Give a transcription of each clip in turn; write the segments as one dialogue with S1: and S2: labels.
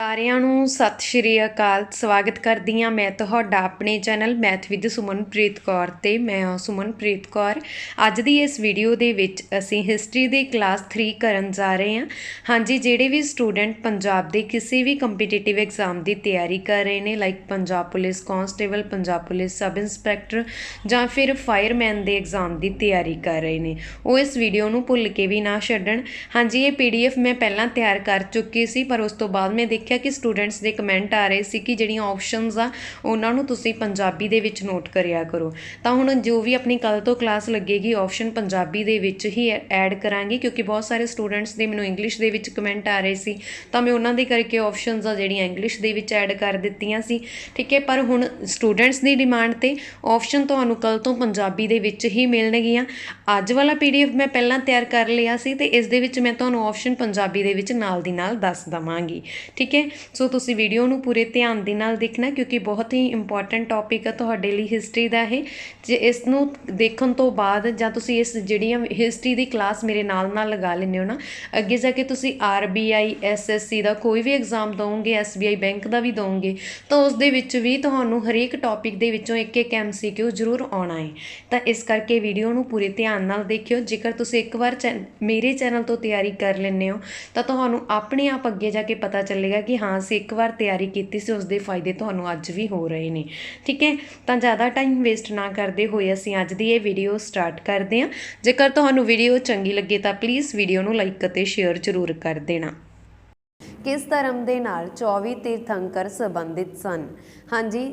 S1: ਸਾਰਿਆਂ ਨੂੰ ਸਤਿ ਸ਼੍ਰੀ ਅਕਾਲ। ਸਵਾਗਤ ਕਰਦੀ ਹਾਂ ਮੈਂ ਤੁਹਾਡਾ ਆਪਣੇ channel math with Sumanpreet Kaur ਤੇ ਮੈਂ ਹਾਂ ਸੁਮਨਪ੍ਰੀਤ ਕੌਰ। ਅੱਜ ਦੀ ਇਸ ਵੀਡੀਓ ਦੇ ਵਿੱਚ ਅਸੀਂ ਹਿਸਟਰੀ ਦੀ ਕਲਾਸ 3 ਕਰਨ ਜਾ ਰਹੇ ਹਾਂ। ਹਾਂਜੀ, ਜਿਹੜੇ ਵੀ ਸਟੂਡੈਂਟ ਪੰਜਾਬ ਦੇ ਕਿਸੇ ਵੀ ਕੰਪੀਟੀਟਿਵ ਐਗਜ਼ਾਮ ਦੀ ਤਿਆਰੀ ਕਰ ਰਹੇ ਨੇ, like Punjab police constable, Punjab police sub inspector ਜਾਂ ਫਿਰ ਫਾਇਰਮੈਨ ਦੇ ਐਗਜ਼ਾਮ ਦੀ ਤਿਆਰੀ ਕਰ ਰਹੇ ਨੇ, ਉਹ ਇਸ ਵੀਡੀਓ ਨੂੰ ਭੁੱਲ ਕੇ ਵੀ ਨਾ ਛੱਡਣ। ਹਾਂਜੀ, ਇਹ PDF ਮੈਂ ਪਹਿਲਾਂ ਤਿਆਰ ਕਰ ਚੁੱਕੀ ਸੀ, ਪਰ ਉਸ ਤੋਂ ਬਾਅਦ ਮੈਂ ਦੇਖਿਆ ਕਿ ਸਟੂਡੈਂਟਸ ਦੇ ਕਮੈਂਟ ਆ ਰਹੇ ਸੀ ਕਿ ਜਿਹੜੀਆਂ ਆਪਸ਼ਨਸ ਆ ਉਹਨਾਂ ਨੂੰ ਤੁਸੀਂ ਪੰਜਾਬੀ ਦੇ ਵਿੱਚ ਨੋਟ ਕਰਿਆ ਕਰੋ। ਤਾਂ ਹੁਣ ਜੋ ਵੀ ਆਪਣੀ ਕੱਲ੍ਹ ਤੋਂ ਕਲਾਸ ਲੱਗੇਗੀ ਆਪਸ਼ਨ ਪੰਜਾਬੀ ਦੇ ਵਿੱਚ ਹੀ ਐਡ ਕਰਾਂਗੀ, ਕਿਉਂਕਿ ਬਹੁਤ ਸਾਰੇ ਸਟੂਡੈਂਟਸ ਦੇ ਮੈਨੂੰ ਇੰਗਲਿਸ਼ ਦੇ ਵਿੱਚ ਕਮੈਂਟ ਆ ਰਹੇ ਸੀ, ਤਾਂ ਮੈਂ ਉਹਨਾਂ ਦੇ ਕਰਕੇ ਆਪਸ਼ਨਸ ਆ ਜਿਹੜੀਆਂ ਇੰਗਲਿਸ਼ ਦੇ ਵਿੱਚ ਐਡ ਕਰ ਦਿੱਤੀਆਂ ਸੀ। ਠੀਕ ਹੈ, ਪਰ ਹੁਣ ਸਟੂਡੈਂਟਸ ਦੀ ਡਿਮਾਂਡ 'ਤੇ ਆਪਸ਼ਨ ਤੁਹਾਨੂੰ ਕੱਲ੍ਹ ਤੋਂ ਪੰਜਾਬੀ ਦੇ ਵਿੱਚ ਹੀ ਮਿਲਣਗੀਆਂ। ਅੱਜ ਵਾਲਾ PDF ਮੈਂ ਪਹਿਲਾਂ ਤਿਆਰ ਕਰ ਲਿਆ ਸੀ ਅਤੇ ਇਸ ਦੇ ਵਿੱਚ ਮੈਂ ਤੁਹਾਨੂੰ ਆਪਸ਼ਨ ਪੰਜਾਬੀ ਦੇ ਵਿੱਚ ਨਾਲ ਦੀ ਨਾਲ ਦੱਸ ਦੇਵਾਂਗੀ। ਠੀਕ ਹੈ, ਸੋ ਤੁਸੀਂ ਵੀਡੀਓ ਨੂੰ ਪੂਰੇ ਧਿਆਨ ਦੇ ਨਾਲ ਦੇਖਣਾ, ਕਿਉਂਕਿ ਬਹੁਤ ਹੀ ਇੰਪੋਰਟੈਂਟ ਟੌਪਿਕ ਆ ਤੁਹਾਡੇ ਲਈ ਹਿਸਟਰੀ ਦਾ ਇਹ। ਜੇ ਇਸ ਨੂੰ ਦੇਖਣ ਤੋਂ ਬਾਅਦ ਜਾਂ ਤੁਸੀਂ ਇਸ ਜਿਹੜੀਆਂ ਹਿਸਟਰੀ ਦੀ ਕਲਾਸ ਮੇਰੇ ਨਾਲ ਲਗਾ ਲੈਂਦੇ ਹੋ ਨਾ, ਅੱਗੇ ਜਾ ਕੇ ਤੁਸੀਂ RBI SSC ਦਾ ਕੋਈ ਵੀ ਐਗਜ਼ਾਮ ਦਓਗੇ, SBI ਬੈਂਕ ਦਾ ਵੀ ਦਓਗੇ, ਤਾਂ ਉਸ ਦੇ ਵਿੱਚ ਵੀ ਤੁਹਾਨੂੰ ਹਰੇਕ ਟੌਪਿਕ ਦੇ ਵਿੱਚੋਂ ਇੱਕ MCQ ਜ਼ਰੂਰ ਆਉਣਾ ਹੈ। ਤਾਂ ਇਸ ਕਰਕੇ ਵੀਡੀਓ ਨੂੰ ਪੂਰੇ ਧਿਆਨ ਨਾਲ ਦੇਖਿਓ। ਜੇਕਰ ਤੁਸੀਂ ਇੱਕ ਵਾਰ ਮੇਰੇ ਚੈਨਲ ਤੋਂ ਤਿਆਰੀ ਕਰ ਲੈਂਦੇ ਹੋ ਤਾਂ ਤੁਹਾਨੂੰ ਆਪਣੇ ਆਪ ਅੱਗੇ ਜਾ ਕੇ ਪਤਾ ਚੱਲੇਗਾ ਕਿ ਹਾਂ ਅਸੀਂ ਇੱਕ ਵਾਰ ਤਿਆਰੀ ਕੀਤੀ ਸੀ, ਉਸ ਦੇ ਫਾਇਦੇ ਤੁਹਾਨੂੰ ਅੱਜ ਵੀ ਹੋ ਰਹੇ ਨੇ। ਠੀਕ ਹੈ, ਤਾਂ ਜ਼ਿਆਦਾ ਟਾਈਮ ਵੇਸਟ ਨਾ ਕਰਦੇ ਹੋਏ ਅਸੀਂ ਅੱਜ ਦੀ ਇਹ ਵੀਡੀਓ ਸਟਾਰਟ ਕਰਦੇ ਹਾਂ। ਜੇਕਰ ਤੁਹਾਨੂੰ ਵੀਡੀਓ ਚੰਗੀ ਲੱਗੇ ਤਾਂ ਪਲੀਜ਼ ਵੀਡੀਓ ਨੂੰ ਲਾਈਕ ਅਤੇ ਸ਼ੇਅਰ ਜ਼ਰੂਰ ਕਰ ਦੇਣਾ। ਕਿਸ ਧਰਮ ਦੇ ਨਾਲ 24 ਤੀਰਥੰਕਰ ਸੰਬੰਧਿਤ ਸਨ? ਹਾਂਜੀ,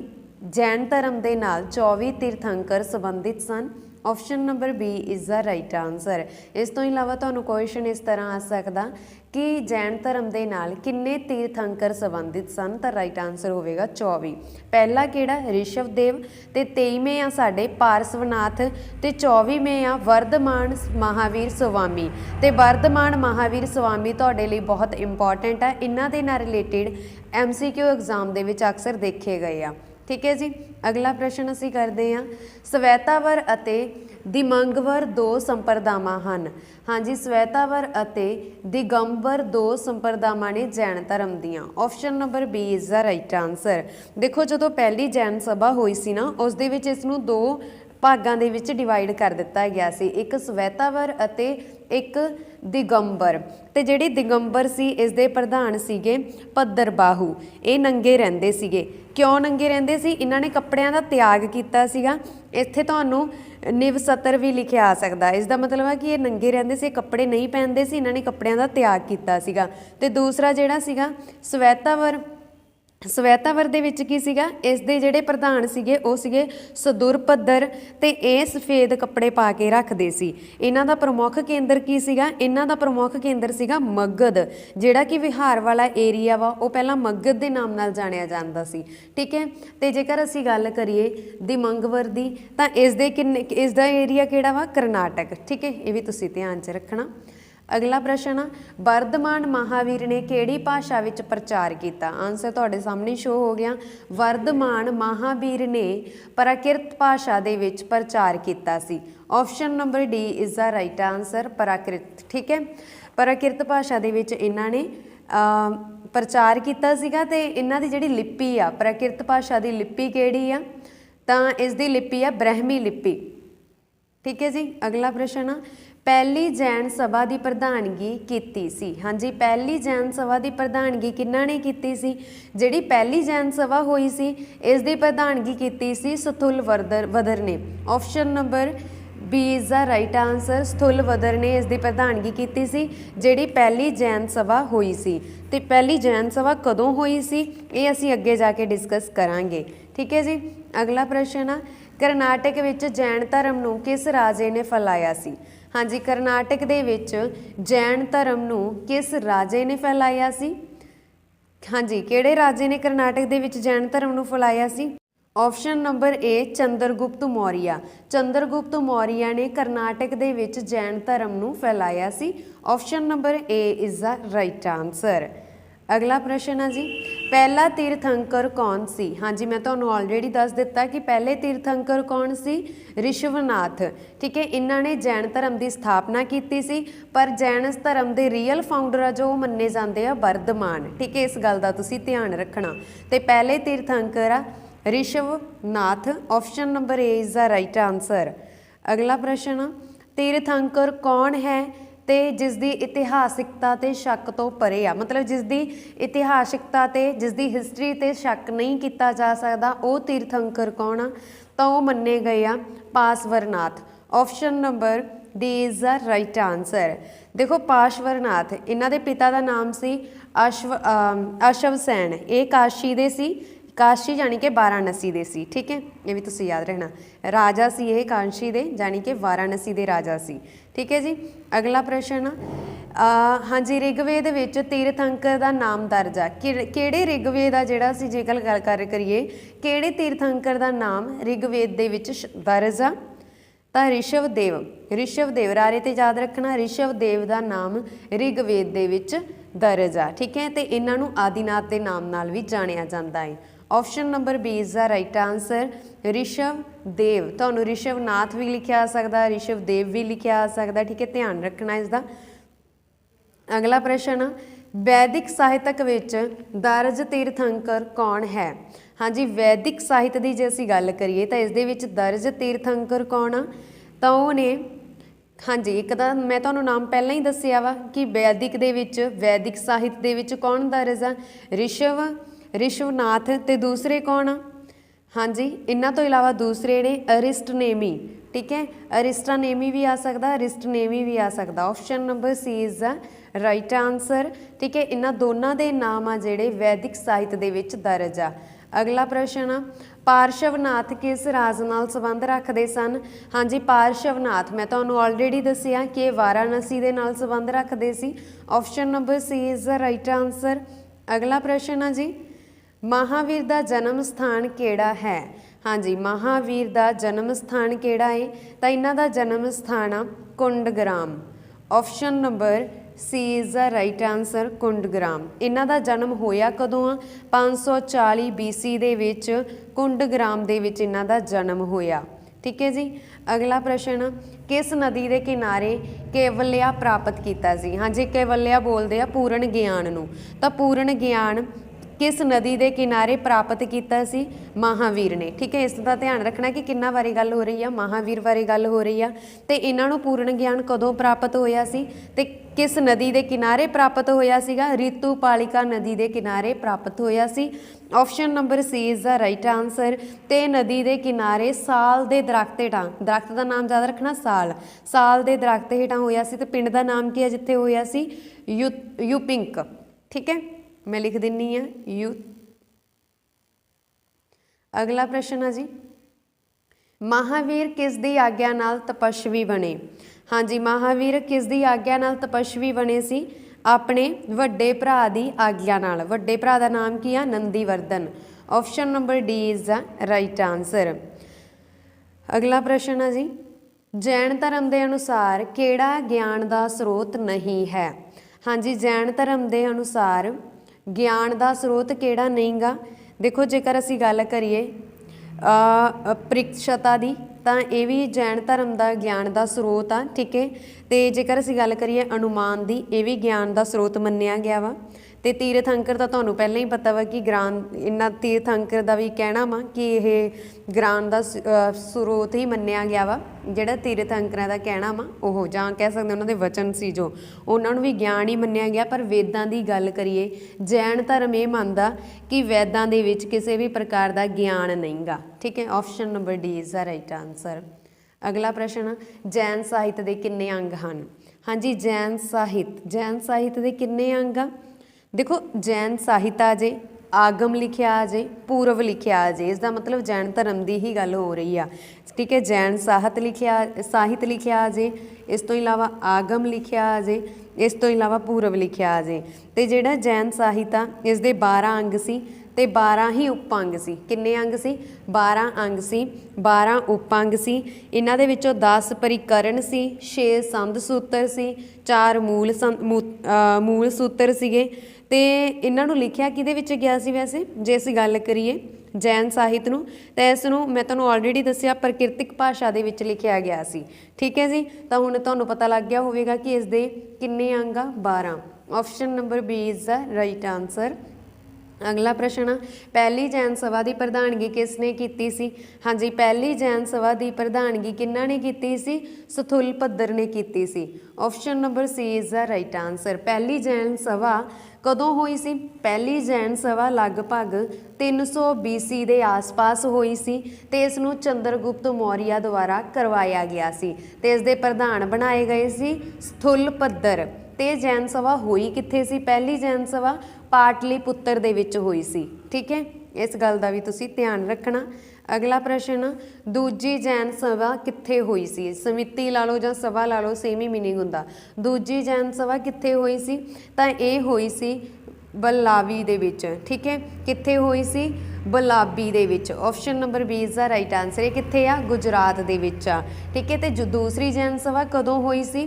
S1: ਜੈਨ ਧਰਮ ਦੇ ਨਾਲ 24 ਤੀਰਥੰਕਰ ਸੰਬੰਧਿਤ ਸਨ। Option number B is the right answer. ਇਸ ਤੋਂ ਇਲਾਵਾ ਤੁਹਾਨੂੰ ਕੁਐਸਚਨ ਇਸ ਤਰ੍ਹਾਂ ਆ ਸਕਦਾ ਕਿ ਜੈਨ ਧਰਮ ਦੇ ਨਾਲ ਕਿੰਨੇ ਤੀਰਥੰਕਰ ਸੰਬੰਧਿਤ ਸਨ? ਤਾਂ ਰਾਈਟ ਆਨਸਰ ਹੋਵੇਗਾ 24। ਪਹਿਲਾ ਕਿਹੜਾ? ਰਿਸ਼ਵਦੇਵ, ਤੇ 23ਵੇਂ ਆ ਸਾਡੇ ਪਾਰਸਵਨਾਥ, ਤੇ 24ਵੇਂ ਆ ਵਰਧਮਾਨ ਮਹਾਵੀਰ ਸਵਾਮੀ। ਤੇ ਵਰਧਮਾਨ ਮਹਾਵੀਰ ਸਵਾਮੀ ਤੁਹਾਡੇ ਲਈ ਬਹੁਤ ਇੰਪੋਰਟੈਂਟ ਆ, ਇਹਨਾਂ ਦੇ ਨਾਲ ਰਿਲੇਟਿਡ MCQ ਐਗਜ਼ਾਮ ਦੇ ਵਿੱਚ ਅਕਸਰ ਦੇਖੇ ਗਏ ਆ। ਠੀਕ ਹੈ ਜੀ, ਅਗਲਾ ਪ੍ਰਸ਼ਨ ਅਸੀਂ ਕਰਦੇ ਹਾਂ। ਸਵੈਤਾਵਰ ਅਤੇ ਦਿਗੰਬਰ ਦੋ ਸੰਪਰਦਾਵਾਂ ਹਨ। ਹਾਂਜੀ, ਸਵੈਤਾਵਰ ਅਤੇ ਦਿਗੰਬਰ ਦੋ ਸੰਪਰਦਾਵਾਂ ਨੇ ਜੈਨ ਧਰਮ ਦੀਆਂ। Option number B is the right answer. ਦੇਖੋ, ਜਦੋਂ ਪਹਿਲੀ ਜੈਨ ਸਭਾ ਹੋਈ ਸੀ ਨਾ, ਉਸ ਦੇ ਵਿੱਚ ਇਸ ਨੂੰ ਦੋ ਭਾਗਾਂ ਦੇ ਵਿੱਚ ਡਿਵਾਈਡ ਕਰ ਦਿੱਤਾ ਗਿਆ ਸੀ, ਇੱਕ ਸਵੈਤਾਵਰ ਅਤੇ ਇੱਕ ਦਿਗੰਬਰ। ਤੇ ਜਿਹੜੀ ਦਿਗੰਬਰ ਸੀ ਇਸ ਦੇ ਪ੍ਰਧਾਨ ਸੀਗੇ ਭੱਦਰਬਾਹੂ। ਇਹ ਨੰਗੇ ਰਹਿੰਦੇ ਸੀਗੇ। ਕਿਉਂ ਨੰਗੇ ਰਹਿੰਦੇ ਸੀ? ਇਹਨਾਂ ਨੇ ਕੱਪੜਿਆਂ ਦਾ ਤਿਆਗ ਕੀਤਾ ਸੀਗਾ। ਇੱਥੇ ਤੁਹਾਨੂੰ ਨਿਵਸਤਰ ਵੀ ਲਿਖਿਆ ਆ ਸਕਦਾ, ਇਸ ਦਾ ਮਤਲਬ ਹੈ ਕਿ ਇਹ ਨੰਗੇ ਰਹਿੰਦੇ ਸੀ, ਕੱਪੜੇ ਨਹੀਂ ਪਹਿਨਦੇ ਸੀ, ਇਹਨਾਂ ਨੇ ਕੱਪੜਿਆਂ ਦਾ ਤਿਆਗ ਕੀਤਾ ਸੀਗਾ। ਤੇ ਦੂਸਰਾ ਜਿਹੜਾ ਸੀਗਾ ਸਵੈਤਾਵਰ, ਸਵੈਤਾਵਰ ਦੇ ਵਿੱਚ ਕੀ ਸੀਗਾ? ਇਸ ਦੇ ਜਿਹੜੇ ਪ੍ਰਧਾਨ ਸੀਗੇ ਉਹ ਸੀਗੇ ਸਦੁਰਪੱਦਰ, ਤੇ ਇਹ ਸਫੇਦ ਕੱਪੜੇ ਪਾ ਕੇ ਰੱਖਦੇ ਸੀ। ਇਹਨਾਂ ਦਾ ਪ੍ਰਮੁੱਖ ਕੇਂਦਰ ਕੀ ਸੀਗਾ? ਇਹਨਾਂ ਦਾ ਪ੍ਰਮੁੱਖ ਕੇਂਦਰ ਸੀਗਾ ਮਗਧ। ਜਿਹੜਾ ਕਿ ਵਿਹਾਰ ਵਾਲਾ ਏਰੀਆ ਵਾ ਉਹ ਪਹਿਲਾਂ ਮਗਧ ਦੇ ਨਾਮ ਨਾਲ ਜਾਣਿਆ ਜਾਂਦਾ ਸੀ। ਠੀਕ ਹੈ, ਤੇ ਜੇਕਰ ਅਸੀਂ ਗੱਲ ਕਰੀਏ ਦਿਗੰਬਰ ਦੀ, ਤਾਂ ਇਸ ਦਾ ਏਰੀਆ ਕਿਹੜਾ ਵਾ? ਕਰਨਾਟਕ। ਠੀਕ ਹੈ, ਇਹ ਵੀ ਤੁਸੀਂ ਧਿਆਨ 'ਚ ਰੱਖਣਾ। ਅਗਲਾ ਪ੍ਰਸ਼ਨ ਆ, ਵਰਧਮਾਨ ਮਹਾਵੀਰ ਨੇ ਕਿਹੜੀ ਭਾਸ਼ਾ ਵਿੱਚ ਪ੍ਰਚਾਰ ਕੀਤਾ? ਆਨਸਰ ਤੁਹਾਡੇ ਸਾਹਮਣੇ ਸ਼ੋ ਹੋ ਗਿਆ। ਵਰਧਮਾਨ ਮਹਾਵੀਰ ਨੇ ਪ੍ਰਾਕ੍ਰਿਤ ਭਾਸ਼ਾ ਦੇ ਵਿੱਚ ਪ੍ਰਚਾਰ ਕੀਤਾ ਸੀ। Option number D is the right answer, Prakrit. ਠੀਕ ਹੈ, ਪ੍ਰਾਕ੍ਰਿਤ ਭਾਸ਼ਾ ਦੇ ਵਿੱਚ ਇਹਨਾਂ ਨੇ ਪ੍ਰਚਾਰ ਕੀਤਾ ਸੀਗਾ। ਤੇ ਇਹਨਾਂ ਦੀ ਜਿਹੜੀ ਲਿਪੀ ਆ, ਪ੍ਰਾਕ੍ਰਿਤ ਭਾਸ਼ਾ ਦੀ ਲਿਪੀ ਕਿਹੜੀ ਆ? ਤਾਂ ਇਸ ਦੀ ਲਿਪੀ ਆ ਬ੍ਰਹਮੀ ਲਿਪੀ। ਠੀਕ ਹੈ ਜੀ, ਅਗਲਾ ਪ੍ਰਸ਼ਨ ਆ, ਪਹਿਲੀ ਜੈਨ ਸਭਾ ਦੀ ਪ੍ਰਧਾਨਗੀ ਕੀਤੀ ਸੀ? ਹਾਂਜੀ, ਪਹਿਲੀ ਜੈਨ ਸਭਾ ਦੀ ਪ੍ਰਧਾਨਗੀ ਕਿਹਨਾਂ ਨੇ ਕੀਤੀ ਸੀ? ਜਿਹੜੀ ਪਹਿਲੀ ਜੈਨ ਸਭਾ ਹੋਈ ਸੀ ਇਸ ਦੀ ਪ੍ਰਧਾਨਗੀ ਕੀਤੀ ਸੀ ਸਥੁਲਵਦਰ ਨੇ। Option number B is the right answer. Sthulabhadra ਨੇ ਇਸ ਦੀ ਪ੍ਰਧਾਨਗੀ ਕੀਤੀ ਸੀ, ਜਿਹੜੀ ਪਹਿਲੀ ਜੈਨ ਸਭਾ ਹੋਈ ਸੀ। ਤੇ ਪਹਿਲੀ ਜੈਨ ਸਭਾ ਕਦੋਂ ਹੋਈ ਸੀ ਇਹ ਅਸੀਂ ਅੱਗੇ ਜਾ ਕੇ ਡਿਸਕਸ ਕਰਾਂਗੇ। ਠੀਕ ਹੈ ਜੀ, ਅਗਲਾ ਪ੍ਰਸ਼ਨ ਆ, ਕਰਨਾਟਕ ਵਿੱਚ ਜੈਨ ਧਰਮ ਨੂੰ ਕਿਸ ਰਾਜੇ ਨੇ ਫੈਲਾਇਆ ਸੀ? ਹਾਂਜੀ, ਕਰਨਾਟਕ ਦੇ ਵਿੱਚ ਜੈਨ ਧਰਮ ਨੂੰ ਕਿਸ ਰਾਜੇ ਨੇ ਫੈਲਾਇਆ ਸੀ? ਹਾਂਜੀ, ਕਿਹੜੇ ਰਾਜੇ ਨੇ ਕਰਨਾਟਕ ਦੇ ਵਿੱਚ ਜੈਨ ਧਰਮ ਨੂੰ ਫੈਲਾਇਆ ਸੀ? Option number A Chandragupta Maurya. Chandragupta Maurya ਨੇ ਕਰਨਾਟਕ ਦੇ ਵਿੱਚ ਜੈਨ ਧਰਮ ਨੂੰ ਫੈਲਾਇਆ ਸੀ। Option number A is the right answer. ਅਗਲਾ ਪ੍ਰਸ਼ਨ ਆ ਜੀ, पहला तीर्थंकर कौन सी? हाँ जी, मैं तुहानूं ऑलरेडी दस दिता कि पहले तीर्थंकर कौन सी? ऋषभनाथ। ठीक है, इन्होंने जैन धर्म की स्थापना की सी, पर जैन धर्म के रीयल फाउंडर आ जो मन्ने जाते हैं वर्धमान। ठीक है, इस गल का तुसीं ध्यान रखना। तो पहले तीर्थंकर आ Rishabhanath. Option number A is the right answer. अगला प्रश्न, तीर्थंकर कौन है तो जिसकी इतिहासिकता तो शक तो परे आ, मतलब जिसकी इतिहासिकता तो जिसकी हिस्टरी तो शक नहीं किया जा सकता, वो तीर्थंकर कौन आ? तो वो मन्ने गए आ Parshvanath. Option number D is the right answer. देखो पार्श्वनाथ, इन्हों के पिता का नाम सी अश्वसैन। ये काशी दे सी, काशी जानी कि वाराणसी दे सी। ठीक है, ये भी तुसीं याद रखना। राजा सी ये काशी दे, जानी कि वाराणसी दे राजा सी। ठीक है जी। अगला प्रश्न, हाँ जी, ऋग्वेद विच तीर्थंकर का नाम दर्ज आ। किहड़े ऋग्वेद आ जिहड़ा असीं जेकर गल करिए किहड़े तीर्थंकर का नाम ऋग्वेद दे विच दर्ज आ? तो ऋषभदेव। ऋषभदेव, रारे ते याद रखना, ऋषभदेव का नाम ऋग्वेद दे विच दर्ज आ। ठीक है, तो इन्हों आदिनाथ के नाम नाल भी जानिया जाता है। Option number B is the right answer, Rishabhdev. तुहानूं ऋषभनाथ भी लिखिया आ सकदा, ऋषभदेव भी लिखिया आ सकदा। ठीक है, ध्यान रखना इसका। अगला प्रश्न, वैदिक साहित्यक विच दर्ज तीर्थंकर कौन है? हाँ जी, वैदिक साहित्य की जे असीं गल करिए तो इस दे विच दर्ज तीर्थंकर कौन आ? तो वो ने, हाँ जी, एक तो मैं तुहानूं नाम पहलां ही दस्सिया वा कि वैदिक दे विच वैदिक साहित्य दे विच कौन दर्ज आ? ऋषभनाथ। ते दूसरे कौन आ? हाँ जी, इन्हां तो इलावा दूसरे ने अरिस्टनेमी। ठीक है, अरिस्टानेमी भी आ सकता, अरिस्टनेमी भी आ सकता। Option number C is the right answer. ठीक है, इन्हां दोनों के नाम आ जिहड़े वैदिक साहित्य दे विच दर्ज आ। अगला प्रश्न, पार्श्वनाथ किस राज नाल संबंध रखते सन? हाँ जी, पार्श्वनाथ मैं तुहानूं ऑलरेडी दस्सिया कि वाराणसी दे नाल संबंध रखते सी। Option number C is the right answer. अगला प्रश्न है जी, महावीर का जन्म स्थान केड़ा है? हाँ जी, महावीर का जन्म स्थान केड़ा है? तो इन्हां दा जन्म स्थान आ Kundagram. Option number C is the right answer, Kundagram. इन्हां दा जन्म होया कदों आ? 540 BC दे विच कुंडग्राम दे विच इन्हां दा जन्म होया। ठीक है जी। अगला प्रश्न, किस नदी के किनारे कैवल्या प्राप्त किया सी? हाँ जी, कैवल्या बोलते हैं पूर्ण ज्ञान नूं। तो पूर्ण ज्ञान किस नदी के किनारे प्राप्त किया सी? महावीर ने। ठीक है, इसका ध्यान रखना कि किन्ना बारे गल हो रही है, महावीर बारे गल हो रही है। तो इन्हों पूर्ण ज्ञान कदों प्राप्त होया सी ते किस नदी के किनारे प्राप्त होया सीगा? ऋतुपालिका नदी के किनारे प्राप्त होया सी। Option number C is the right answer. ते नदी के किनारे साल के दरख्त हेठां, दरख्त का नाम याद रखना साल के दरख्त हेठां होया सी। ते पिंड का नाम की है जिथे होया सी? यूपिंक। ठीक है, मैं लिख दिनी है यू। अगला प्रश्न है जी, महावीर किस दी आग्या नाल तपस्वी बने? हाँ जी, महावीर किस दी आग्या नाल तपस्वी बने सी? अपने वड्डे भरा दी आग्या नाल। वड्डे भरा दा नाम की आ? Nandivardhan. Option number D is the right answer. अगला प्रश्न है जी, जैन धर्म के अनुसार केड़ा ज्ञान का स्रोत नहीं है? हाँ जी, जैन धर्म के अनुसार ज्ञान का स्रोत केड़ा नहीं गा? देखो, जेकर असी गल करिए परीक्षता की, तो यह भी जैन धर्म का ज्ञान का स्रोत आ। ठीक है, तो जेकर असी गल करिए अनुमान की, यह भी ज्ञान का स्रोत मन्निया गया वा। तो तीर्थंकर तो तुहानूं पहले ही पता वा कि ग्रान, इन्हां तीर्थंकर का भी कहना वा कि यह ज्ञान का स्रोत ही मन्निया गया वा। जिहड़ा तीर्थंकरां का कहना वा ओह, जां कह सकते उन्हां दे वचन सी जो, उन्हां नूं भी ज्ञान ही मन्निया गया। पर वेदां की गल करिए, जैन धर्म ये मनदा कि वेदां दे विच किसी भी प्रकार का ज्ञान नहीं गा। ठीक है, option number D is the right answer. अगला प्रश्न, जैन साहित्य के किन्ने अंग हैं? हाँ जी, जैन साहित्य के किन्ने अंग आ? देखो, जैन साहित्य आ जे, आगम लिखिया आ जे, पूर्व लिखिया आ जे, इसका मतलब जैन धर्म की ही गल हो रही है। ठीक है, जैन साहित्य लिखिया आ जे, इस तो इलावा आगम लिखिया आ जे, इस तो इलावा पूर्व लिखिया आ जे। तो जिहड़ा जैन साहित्य इस दे 12 अंग सी ते 12 ही उपअंग सी। किन्ने अंग सी? 12 अंग सी, 12 उपअंग सी। इन्हां दे विचों 10 परिकरण सी, 6 संध सूत्र सी, 4 मूल सूत्र सीगे ਤੇ ਇਹਨਾਂ ਨੂੰ ਲਿਖਿਆ ਕਿਹਦੇ ਵਿੱਚ ਗਿਆ ਸੀ ਵੈਸੇ, ਜੇ ਅਸੀਂ ਗੱਲ ਕਰੀਏ ਜੈਨ ਸਾਹਿਤ ਨੂੰ, ਤਾਂ ਇਸ ਨੂੰ ਮੈਂ ਤੁਹਾਨੂੰ ਆਲਰੇਡੀ ਦੱਸਿਆ ਪ੍ਰਕਿਰਤਿਕ ਭਾਸ਼ਾ ਦੇ ਵਿੱਚ ਲਿਖਿਆ ਗਿਆ ਸੀ। ਠੀਕ ਹੈ ਜੀ, ਤਾਂ ਹੁਣ ਤੁਹਾਨੂੰ ਪਤਾ ਲੱਗ ਗਿਆ ਹੋਵੇਗਾ ਕਿ ਇਸ ਦੇ ਕਿੰਨੇ ਅੰਗ ਆ, 12। Option number B is the right answer. अगला प्रश्न, पहली जैन सभा की प्रधानगी किसने की सी? हाँ जी, पहली जैन सभा की प्रधानगी किन्ना ने की सी? सथुल पद्दर ने की सी। Option number C is the right answer. पहली जैन सभा कदों हुई सी? पहली जैन सभा लगभग 300 BC के आस पास हुई सी ते इसनूं चंद्रगुप्त मौर्य द्वारा करवाया गया सी ते इस दे प्रधान बनाए गए सी सथुल पद्दर। ते जैन सभा हुई कित्थे सी? पहली जैन सभा पाटलीपुत्र दे विच हुई सी। ठीक है, इस गल का भी तुसीं ध्यान रखना। अगला प्रश्न, दूजी जैन सभा कित्थे हुई सी? समिति ला लो जां सभा ला लो, सेम ही मीनिंग हुंदा। दूजी जैन सभा कित्थे हुई सी? तां इह हुई सी बल्लावी दे विच। ठीक है, कित्थे हुई सी? बल्लावी दे विच। Option number B is the right answer. ये कित्थे आ? गुजरात दे विच आ। ठीक है, ते जो दूसरी जैन सभा कदों हुई सी?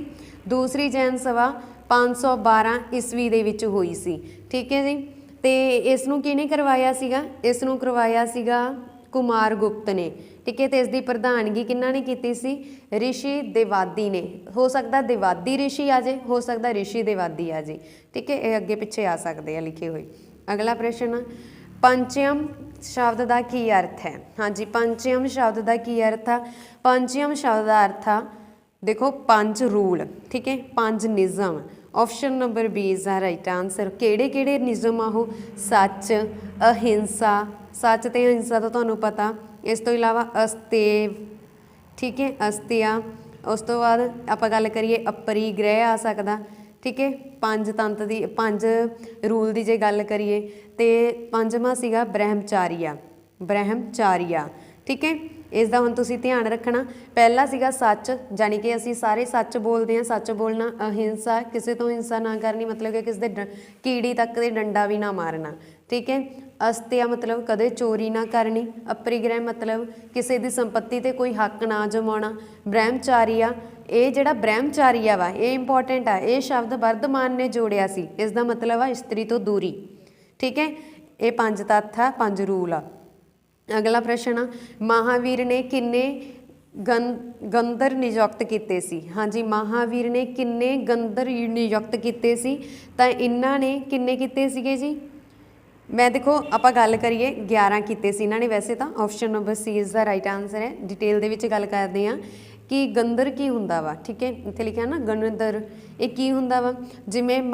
S1: दूसरी जैन सभा 512 ईस्वी दे विच हुई सी। ठीक है जी, तो इसनूं किहने करवाया सीगा? इसनूं करवाया सीगा कुमार गुप्त ने। ठीक है, तो इसकी प्रधानगी किन्ना ने की सी? ऋषि देवादी ने। हो सकता देवादी ऋषि आ जाए, हो सकता ऋषि देवादी आ जाए। ठीक है, ये अगे पिछे आ सकते हैं लिखे हुए। अगला प्रश्न, पंचम शब्द का की अर्थ है? हाँ जी, पंचम शब्द का की अर्थ आ? पंचम शब्द का अर्थ आ देखो 5 रूल। ठीक है, 5 निज़म। Option number B is the right answer. किहड़े किहड़े निज़म आ वो? सच, अहिंसा, सच ते अहिंसा तो तुहानूं पता। इस तो इलावा अस्तेव, ठीक है, अस्त्या। उस तो बाद आपां गल करिए अपरिग्रह आ सकदा। ठीक है, 5 तंत दी 5 रूल की जे गल करिए तो 5वां सीगा ब्रह्मचारिया, ब्रह्मचारिया। ठीक है, इसका हुण तुसीं ध्यान रखना। पहला सीगा सच, जानी कि असीं सारे सच बोलते हैं, सच बोलना। अहिंसा, किसी तो हिंसा ना करनी, मतलब कि किसी दे कीड़ी तक दे डंडा भी ना मारना। ठीक है, अस्त्या मतलब कदे चोरी ना करनी। अपरिग्रह मतलब किसी की संपत्ति ते कोई हक ना जमाना। ब्रह्मचारिया, ये जिहड़ा ब्रह्मचारिया वा ये इंपॉर्टेंट आ। ये शब्द वर्धमान ने जोड़िया सी, इसका मतलब आ स्त्री तो दूरी। ठीक है, ये 5 तत्थ आ, 5 रूल आ। अगला प्रश्न, महावीर ने किन्ने गंधर नियुक्त किए सी? हाँ जी, महावीर ने किन्ने गंधर नियुक्त किए सी? तो इन्हों ने किन्ने किए सीगे जी? मैं देखो आप गल करिए 11 किए सी इन्हों ने वैसे तो। Option number C is the right answer है। डिटेल दे विच गल करते हैं कि गंधर की हुंदा वा। ठीक है, इत्थे लिखिया ना गंधर, ये की हुंदा वा? जिवें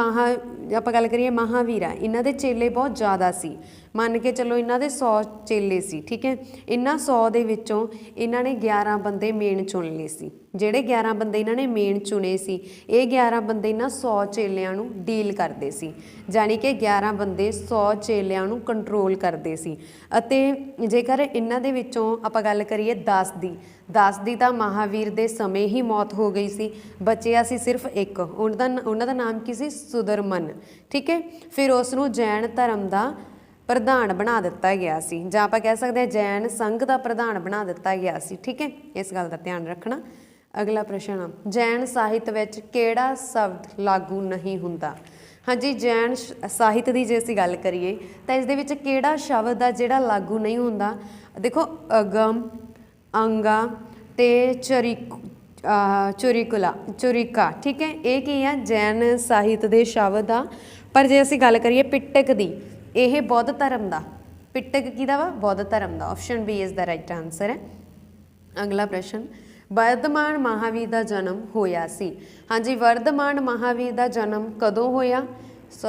S1: आप गल करिए महावीर आ, इन्हां दे चेले बहुत ज़्यादा सी, मन के चलो इन्हां दे 100 चेले सी। ठीक है, इन्हां 100 दे विचों इन्हां ने 11 बंदे मेन चुन लए सी। ਜਿਹੜੇ 11 ਬੰਦੇ ਇਹਨਾਂ ਨੇ ਮੇਨ ਚੁਣੇ ਸੀ, ਇਹ 11 ਬੰਦੇ ਇਹਨਾਂ 100 ਚੇਲਿਆਂ ਨੂੰ ਡੀਲ ਕਰਦੇ ਸੀ, ਜਾਣੀ ਕਿ 11 ਬੰਦੇ 100 ਚੇਲਿਆਂ ਨੂੰ ਕੰਟਰੋਲ ਕਰਦੇ ਸੀ। ਅਤੇ ਜੇਕਰ ਇਹਨਾਂ ਦੇ ਵਿੱਚੋਂ ਆਪਾਂ ਗੱਲ ਕਰੀਏ 10 ਦੀ ਤਾਂ ਮਹਾਵੀਰ ਦੇ ਸਮੇਂ ਹੀ ਮੌਤ ਹੋ ਗਈ ਸੀ, ਬਚਿਆ ਸੀ ਸਿਰਫ ਇੱਕ, ਉਹਨਾਂ ਦਾ ਨਾਮ ਕੀ ਸੀ? ਸੁਦਰਮਨ। ਠੀਕ ਹੈ, ਫਿਰ ਉਸ ਨੂੰ ਜੈਨ ਧਰਮ ਦਾ ਪ੍ਰਧਾਨ ਬਣਾ ਦਿੱਤਾ ਗਿਆ ਸੀ, ਜਾਂ ਆਪਾਂ ਕਹਿ ਸਕਦੇ ਹਾਂ ਜੈਨ ਸੰਘ ਦਾ ਪ੍ਰਧਾਨ ਬਣਾ ਦਿੱਤਾ ਗਿਆ ਸੀ। ਠੀਕ ਹੈ, ਇਸ ਗੱਲ ਦਾ ਧਿਆਨ ਰੱਖਣਾ। अगला प्रश्न, जैन साहित्य विच किहड़ा शब्द लागू नहीं हुंदा? हाँ जी, जैन साहित्य की जे असीं गल करिए तो इस दे विच किहड़ा शब्द आ जिहड़ा लागू नहीं हुंदा? देखो अगम, अंगा ते चुरिका। ठीक है, ये की है? जैन साहित्य के शब्द आ। पर जे असीं गल करिए पिटक दी, यह बौद्ध धर्म का, पिटक किहदा वा? बौद्ध धर्म का। Option B is the right answer है। अगला प्रश्न, वर्धमान महावीर का जन्म होया सी? हाँ जी, वर्धमान महावीर का जन्म कदों होया?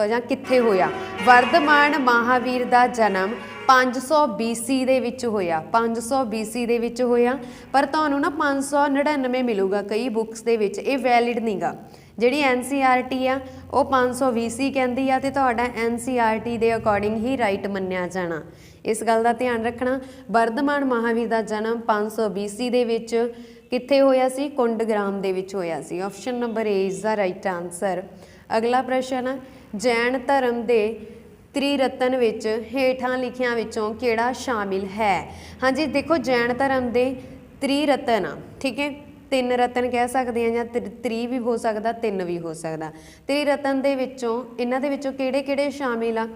S1: ਜਾਂ कित्थे होया? वर्धमान महावीर का जन्म 500 BC ਦੇ ਵਿੱਚ ਹੋਇਆ, 500 BC ਦੇ ਵਿੱਚ ਹੋਇਆ। ਪਰ ਤੁਹਾਨੂੰ ਨਾ 599 ਮਿਲੂਗਾ ਕਈ ਬੁੱਕਸ ਦੇ ਵਿੱਚ, ਇਹ ਵੈਲਿਡ ਨਹੀਂਗਾ। ਜਿਹੜੀ NCERT ਆ ਉਹ 500 BC ਕਹਿੰਦੀ ਆ ਤੇ ਤੁਹਾਡਾ NCERT ਦੇ ਅਕੋਰਡਿੰਗ ਹੀ ਰਾਈਟ ਮੰਨਿਆ ਜਾਣਾ। ਇਸ ਗੱਲ ਦਾ ਧਿਆਨ ਰੱਖਣਾ। ਵਰਧਮਾਨ ਮਹਾਵੀਰ ਦਾ ਜਨਮ 500 BC ਦੇ ਵਿੱਚ ਕਿੱਥੇ ਹੋਇਆ ਸੀ? ਕੁੰਡਗ੍ਰਾਮ ਦੇ ਵਿੱਚ ਹੋਇਆ ਸੀ। Option number A is the right answer. ਅਗਲਾ ਪ੍ਰਸ਼ਨ, ਜੈਨ ਧਰਮ ਦੇ त्रिरत्न विच हेठां लिखियां विचों किहड़ा शामिल है? हाँ जी, देखो जैन धर्म दे त्रिरत्न आ। ठीक है,
S2: ਤਿੰਨ ਰਤਨ ਕਹਿ ਸਕਦੇ ਹਾਂ ਜਾਂ ਤ੍ਰੀ ਵੀ ਹੋ ਸਕਦਾ, ਤਿੰਨ ਵੀ ਹੋ ਸਕਦਾ। ਤ੍ਰਿਰਤਨ ਦੇ ਵਿੱਚੋਂ ਇਹਨਾਂ ਦੇ ਵਿੱਚੋਂ ਕਿਹੜੇ ਕਿਹੜੇ ਸ਼ਾਮਿਲ ਆ?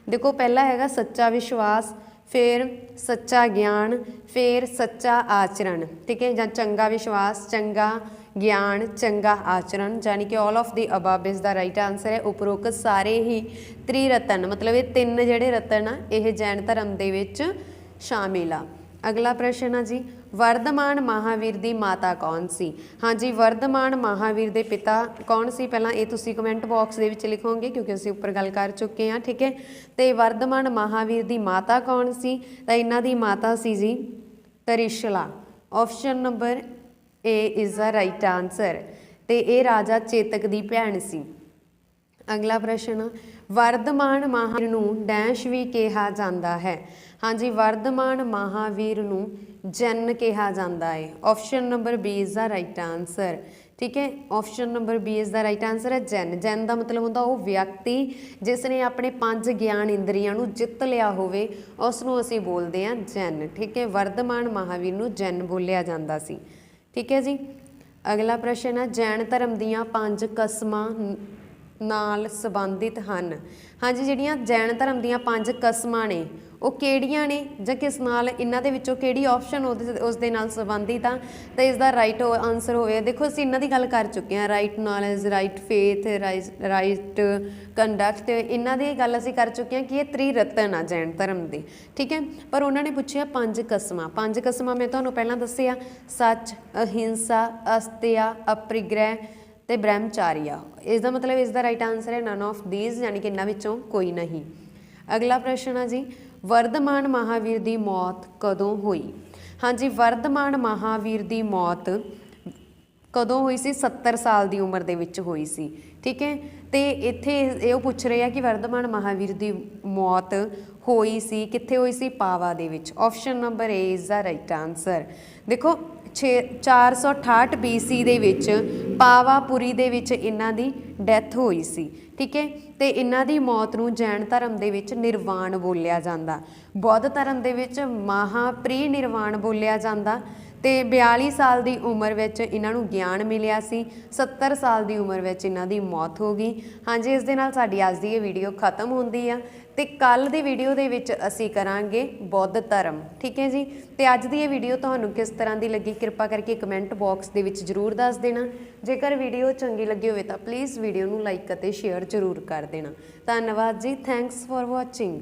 S2: ਦੇਖੋ ਪਹਿਲਾ ਹੈਗਾ ਸੱਚਾ ਵਿਸ਼ਵਾਸ, ਫਿਰ ਸੱਚਾ ਗਿਆਨ, ਫਿਰ ਸੱਚਾ ਆਚਰਣ, ਠੀਕ ਹੈ, ਜਾਂ ਚੰਗਾ ਵਿਸ਼ਵਾਸ, ਚੰਗਾ ਗਿਆਨ, ਚੰਗਾ ਆਚਰਣ, ਯਾਨੀ ਕਿ all of the above is the right answer ਹੈ। ਉਪਰੋਕਤ ਸਾਰੇ ਹੀ ਤ੍ਰਿਰਤਨ ਮਤਲਬ ਇਹ ਤਿੰਨ ਜਿਹੜੇ ਰਤਨ ਆ ਇਹ ਜੈਨ ਧਰਮ ਦੇ ਵਿੱਚ ਸ਼ਾਮਿਲ ਆ। ਅਗਲਾ ਪ੍ਰਸ਼ਨ ਆ ਜੀ, ਵਰਧਮਾਨ ਮਹਾਵੀਰ ਦੀ ਮਾਤਾ ਕੌਣ ਸੀ? ਹਾਂਜੀ, ਵਰਧਮਾਨ ਮਹਾਵੀਰ ਦੇ ਪਿਤਾ ਕੌਣ ਸੀ? ਪਹਿਲਾਂ ਇਹ ਤੁਸੀਂ ਕਮੈਂਟ ਬਾਕਸ ਦੇ ਵਿੱਚ ਲਿਖੋਗੇ ਕਿਉਂਕਿ ਅਸੀਂ ਉੱਪਰ ਗੱਲ ਕਰ ਚੁੱਕੇ ਹਾਂ, ਠੀਕ ਹੈ। ਤੇ ਵਰਧਮਾਨ ਮਹਾਵੀਰ ਦੀ ਮਾਤਾ ਕੌਣ ਸੀ? ਤਾਂ ਇਹਨਾਂ ਦੀ ਮਾਤਾ ਸੀ ਜੀ Trishala. Option number A is the right answer. ਤੇ ਇਹ ਰਾਜਾ ਚੇਤਕ ਦੀ ਭੈਣ ਸੀ। ਅਗਲਾ ਪ੍ਰਸ਼ਨ, ਵਰਧਮਾਨ ਮਹਾਵੀਰ ਨੂੰ ਡੈਸ਼ ਵੀ ਕਿਹਾ ਜਾਂਦਾ ਹੈ? ਹਾਂਜੀ, ਵਰਧਮਾਨ ਮਹਾਵੀਰ ਨੂੰ ਜੈਨ ਕਿਹਾ ਜਾਂਦਾ ਹੈ। Option number B is the right answer, ਠੀਕ ਹੈ। Option number B is the right answer ਹੈ ਜੈਨ। ਜੈਨ ਦਾ ਮਤਲਬ ਹੁੰਦਾ ਉਹ ਵਿਅਕਤੀ ਜਿਸ ਨੇ ਆਪਣੇ 5 ਗਿਆਨ ਇੰਦਰੀਆਂ ਨੂੰ ਜਿੱਤ ਲਿਆ ਹੋਵੇ, ਉਸ ਨੂੰ ਅਸੀਂ ਬੋਲਦੇ ਹਾਂ ਜੈਨ, ਠੀਕ ਹੈ। ਵਰਧਮਾਨ ਮਹਾਵੀਰ ਨੂੰ ਜੈਨ ਬੋਲਿਆ ਜਾਂਦਾ ਸੀ, ਠੀਕ ਹੈ ਜੀ। ਅਗਲਾ ਪ੍ਰਸ਼ਨ ਹੈ, ਜੈਨ ਧਰਮ ਦੀਆਂ 5 ਕਸਮਾਂ ਨਾਲ ਸੰਬੰਧਿਤ ਹਨ? ਹਾਂਜੀ, ਜਿਹੜੀਆਂ ਜੈਨ ਧਰਮ ਦੀਆਂ 5 ਕਸਮਾਂ ਨੇ ਉਹ ਕਿਹੜੀਆਂ ਨੇ ਜਾਂ ਕਿਸ ਨਾਲ, ਇਹਨਾਂ ਦੇ ਵਿੱਚੋਂ ਕਿਹੜੀ ਆਪਸ਼ਨ ਉਸ ਦੇ ਨਾਲ ਸੰਬੰਧਿਤ ਆ? ਤਾਂ ਇਸ ਦਾ ਰਾਈਟ ਆਂਸਰ ਹੋਵੇ, ਦੇਖੋ ਅਸੀਂ ਇਹਨਾਂ ਦੀ ਗੱਲ ਕਰ ਚੁੱਕੇ ਹਾਂ, right knowledge, right faith, right conduct, ਇਹਨਾਂ ਦੀ ਗੱਲ ਅਸੀਂ ਕਰ ਚੁੱਕੇ ਹਾਂ ਕਿ ਇਹ ਤ੍ਰਿਰਤਨ ਆ ਜੈਨ ਧਰਮ ਦੇ, ਠੀਕ ਹੈ। ਪਰ ਉਹਨਾਂ ਨੇ ਪੁੱਛਿਆ 5 ਕਸਮਾਂ। 5 ਕਸਮਾਂ ਮੈਂ ਤੁਹਾਨੂੰ ਪਹਿਲਾਂ ਦੱਸਿਆ, ਸੱਚ, ਅਹਿੰਸਾ, ਅਸਤਿਆ, ਅਪਰਿਗ੍ਰਹਿ ਤੇ ਬ੍ਰਹਮਚਾਰੀਆ। ਇਸ ਦਾ ਮਤਲਬ ਇਸ ਦਾ ਰਾਈਟ ਆਂਸਰ ਹੈ ਨਨ ਆਫ ਦੀਜ਼, ਯਾਨੀ ਕਿ ਇਹਨਾਂ ਵਿੱਚੋਂ ਕੋਈ ਨਹੀਂ। ਅਗਲਾ ਪ੍ਰਸ਼ਨ ਆ ਜੀ, ਵਰਧਮਾਨ ਮਹਾਵੀਰ ਦੀ ਮੌਤ ਕਦੋਂ ਹੋਈ? ਹਾਂਜੀ, ਵਰਧਮਾਨ ਮਹਾਵੀਰ ਦੀ ਮੌਤ ਕਦੋਂ ਹੋਈ ਸੀ? 70 ਸਾਲ ਦੀ ਉਮਰ ਦੇ ਵਿੱਚ ਹੋਈ ਸੀ, ਠੀਕ ਹੈ। ਤੇ ਇੱਥੇ ਇਹ ਪੁੱਛ ਰਹੇ ਆ ਕਿ ਵਰਧਮਾਨ ਮਹਾਵੀਰ ਦੀ ਮੌਤ ਹੋਈ ਸੀ ਕਿੱਥੇ ਹੋਈ ਸੀ? ਪਾਵਾ ਦੇ ਵਿੱਚ। Option number A is the right answer. ਦੇਖੋ 468 BC ਦੇ ਵਿੱਚ ਪਾਵਾਪੁਰੀ ਦੇ ਵਿੱਚ ਇਹਨਾਂ ਦੀ ਡੈਥ ਹੋਈ ਸੀ, ਠੀਕ ਹੈ। ਤੇ ਇਹਨਾਂ ਦੀ ਮੌਤ ਨੂੰ ਜੈਨ ਧਰਮ ਦੇ ਵਿੱਚ ਨਿਰਵਾਣ ਬੋਲਿਆ ਜਾਂਦਾ, ਬੌਧ ਧਰਮ ਦੇ ਵਿੱਚ ਮਹਾਪ੍ਰੀ ਨਿਰਵਾਣ ਬੋਲਿਆ ਜਾਂਦਾ। ਤੇ 42 ਸਾਲ ਦੀ ਉਮਰ ਵਿੱਚ ਇਹਨਾਂ ਨੂੰ ਗਿਆਨ ਮਿਲਿਆ ਸੀ, 70 ਸਾਲ ਦੀ ਉਮਰ ਵਿੱਚ ਇਹਨਾਂ ਦੀ ਮੌਤ ਹੋ ਗਈ। ਹਾਂਜੀ, ਇਸ ਦੇ ਨਾਲ ਸਾਡੀ ਅੱਜ ਦੀ ਇਹ ਵੀਡੀਓ ਖਤਮ ਹੁੰਦੀ ਆ ਤੇ ਕੱਲ੍ਹ ਦੀ ਵੀਡੀਓ ਦੇ ਵਿੱਚ ਅਸੀਂ ਕਰਾਂਗੇ ਬੌਧ ਧਰਮ, ਠੀਕ ਹੈ ਜੀ। ਤੇ ਅੱਜ ਦੀ ਇਹ ਵੀਡੀਓ ਤੁਹਾਨੂੰ ਕਿਸ ਤਰ੍ਹਾਂ ਦੀ ਲੱਗੀ ਕਿਰਪਾ ਕਰਕੇ ਕਮੈਂਟ ਬਾਕਸ ਦੇ ਵਿੱਚ ਜ਼ਰੂਰ ਦੱਸ ਦੇਣਾ। ਜੇਕਰ ਵੀਡੀਓ ਚੰਗੀ ਲੱਗੀ ਹੋਵੇ ਤਾਂ ਪਲੀਜ਼ ਵੀਡੀਓ ਨੂੰ ਲਾਈਕ ਅਤੇ ਸ਼ੇਅਰ ਜ਼ਰੂਰ ਕਰ ਦੇਣਾ। ਧੰਨਵਾਦ ਜੀ, ਥੈਂਕਸ ਫॉर ਵਾਚਿੰਗ।